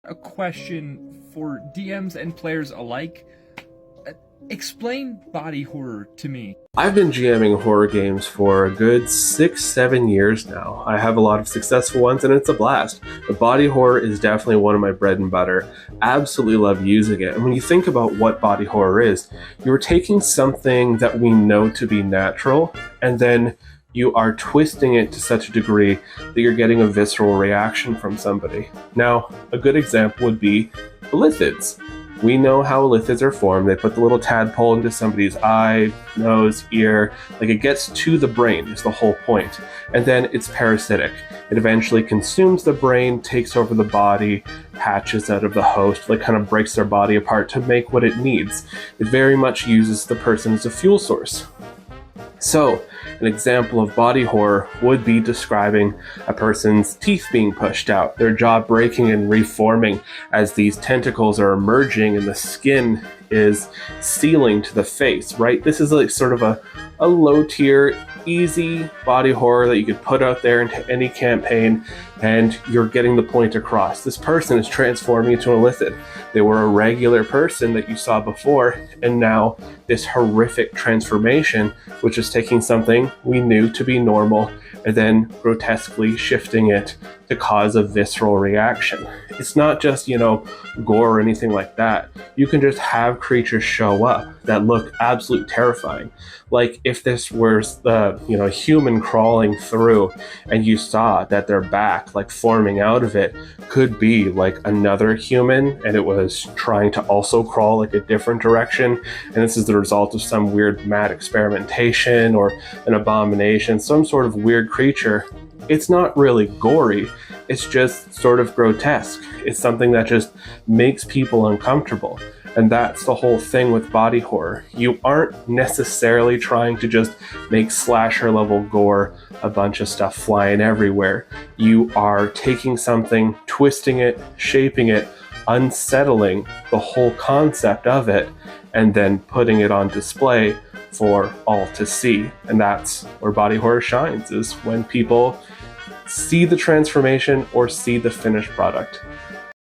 A question for DMs and players alike. Explain body horror to me. I've been GMing horror games for a good 6-7 years now. I have a lot of successful ones and it's a blast. But body horror is definitely one of my bread and butter. Absolutely love using it. And when you think about what body horror is, you're taking something that we know to be natural and then you are twisting it to such a degree that you're getting a visceral reaction from somebody. Now, a good example would be lithids. We know how lithids are formed. They put the little tadpole into somebody's eye, nose, ear. Like, it gets to the brain is the whole point. And then it's parasitic. It eventually consumes the brain, takes over the body, hatches out of the host, like kind of breaks their body apart to make what it needs. It very much uses the person as a fuel source. So, an example of body horror would be describing a person's teeth being pushed out, their jaw breaking and reforming as these tentacles are emerging and the skin is sealing to the face, right? This is like sort of a low tier, easy body horror that you could put out there into any campaign and you're getting the point across. This person is transforming into a lithid. They were a regular person that you saw before, and now this horrific transformation, which is taking something we knew to be normal and then grotesquely shifting it to cause a visceral reaction. It's not just, gore or anything like that. You can just have creatures show up that look absolutely terrifying. Like if this was the, human crawling through and you saw that their back, like forming out of it, could be like another human and it was trying to also crawl like a different direction. And this is the result of some weird mad experimentation or an abomination, some sort of weird creature. It's not really gory. It's just sort of grotesque. It's something that just makes people uncomfortable. And that's the whole thing with body horror. You aren't necessarily trying to just make slasher level gore, a bunch of stuff flying everywhere. You are taking something, twisting it, shaping it, unsettling the whole concept of it, and then putting it on display for all to see. And that's where body horror shines, is when people see the transformation or see the finished product.